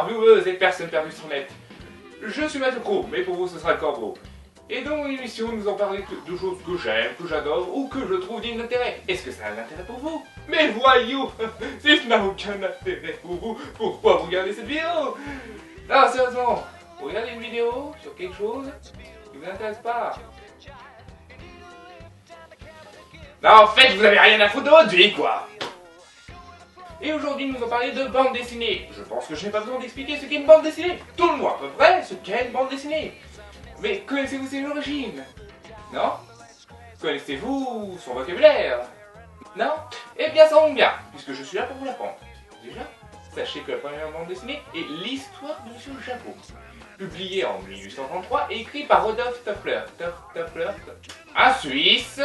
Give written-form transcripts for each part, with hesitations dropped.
viewers et personnes perdues sur net. Je suis Mathieu Cro, mais pour vous ce sera le Corbeau. Et dans mon émission, nous en parler de choses que j'aime, que j'adore ou que je trouve dignes d'intérêt. Est-ce que ça a un intérêt pour vous? Mais voyons, si ça n'a aucun intérêt pour vous, pourquoi vous regardez cette vidéo? Non, sérieusement, vous regardez une vidéo sur quelque chose qui vous intéresse pas. Non, en fait, vous avez rien à foutre de votre vie, quoi. Et aujourd'hui, nous allons parler de bande dessinée. Je pense que je n'ai pas besoin d'expliquer ce qu'est une bande dessinée. Tout le monde à peu près ce qu'est une bande dessinée. Mais connaissez-vous ses origines? Non? Connaissez-vous son vocabulaire? Non? Eh bien, ça tombe bien, puisque je suis là pour vous l'apprendre. Déjà, sachez que la première bande dessinée est l'histoire de Monsieur Japon, publiée en 1833 et écrite par Rudolf Toffler, un Suisse.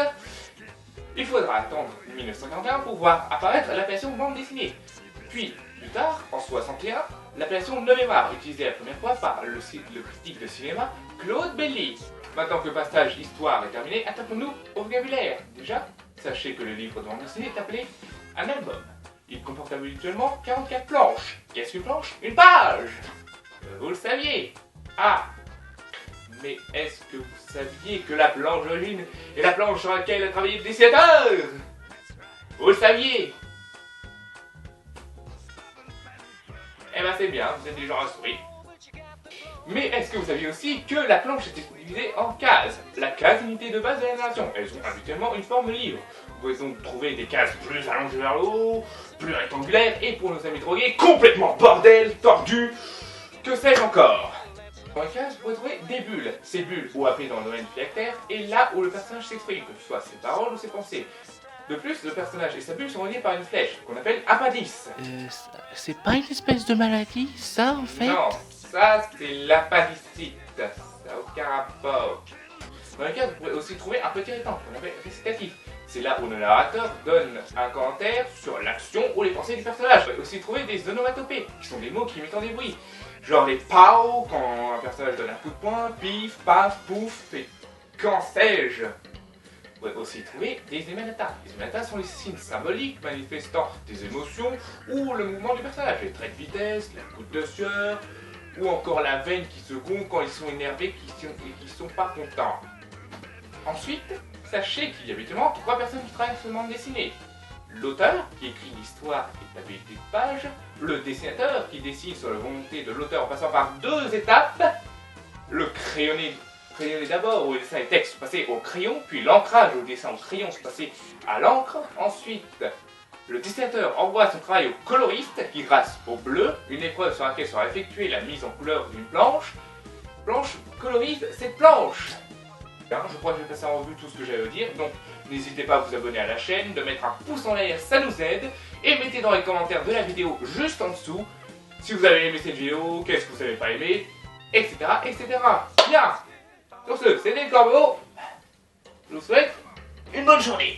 Il faudra attendre 1941 pour voir apparaître l'appellation bande dessinée. Puis, plus tard, en 61, l'appellation noir, utilisée la première fois par le critique de cinéma Claude Belli. Maintenant que le passage histoire est terminé, attaquons-nous au vocabulaire. Déjà, sachez que le livre de bande dessinée est appelé un album. Il comporte habituellement 44 planches. Qu'est-ce qu'une planche? Une page! Vous le saviez? Ah! Mais est-ce que vous saviez que la planche d'origine est la planche sur laquelle a travaillé le dessinateur? Vous le saviez? Eh ben c'est bien, vous êtes des gens instruits. Mais est-ce que vous saviez aussi que la planche était divisée en cases? La case unité de base de la narration. Elles ont habituellement une forme livre. Vous pouvez donc trouver des cases plus allongées vers le haut, plus rectangulaires, et pour nos amis drogués, complètement bordel, tordues, que sais-je encore? Dans les cases, vous pouvez trouver des bulles. Ces bulles, ou appelées dans le domaine phylactère, est là où le personnage s'exprime, que ce soit ses paroles ou ses pensées. De plus, le personnage et sa bulle sont reliés par une flèche, qu'on appelle appendice. C'est pas une espèce de maladie, ça, en fait? Non, ça c'est l'appendicite, ça n'a aucun rapport. Dans les cases, vous pouvez aussi trouver un petit rectangle, qu'on appelle récitatif. C'est là où le narrateur donne un commentaire sur l'action ou les pensées du personnage. Vous pouvez aussi trouver des onomatopées, qui sont des mots qui imitent des bruits. Genre les pow quand un personnage donne un coup de poing, pif, paf, pouf, et quand sais-je. Vous pouvez aussi trouver des emenata. Les emenata sont les signes symboliques manifestant des émotions ou le mouvement du personnage. Les traits de vitesse, la goutte de sueur, ou encore la veine qui se gonfle quand ils sont énervés et qui sont pas contents. Ensuite, sachez qu'il y a habituellement 3 personnes qui travaillent sur une bande dessinée. L'auteur, qui écrit l'histoire et l'habilité de page, le dessinateur, qui dessine sur la volonté de l'auteur en passant par 2 étapes, le crayonné d'abord, où le dessin et texte sont passés au crayon, puis l'ancrage où le dessin au crayon sont passés à l'encre. Ensuite, le dessinateur envoie son travail au coloriste, qui grâce au bleu, une épreuve sur laquelle sera effectuée la mise en couleur d'une planche. Planche colorise cette planche. Je crois que j'ai passé en revue tout ce que j'avais à dire, donc n'hésitez pas à vous abonner à la chaîne, de mettre un pouce en l'air, ça nous aide, et mettez dans les commentaires de la vidéo juste en dessous si vous avez aimé cette vidéo, qu'est-ce que vous n'avez pas aimé, etc. etc. Bien. Sur ce, c'était le Corbeau, je vous souhaite une bonne journée.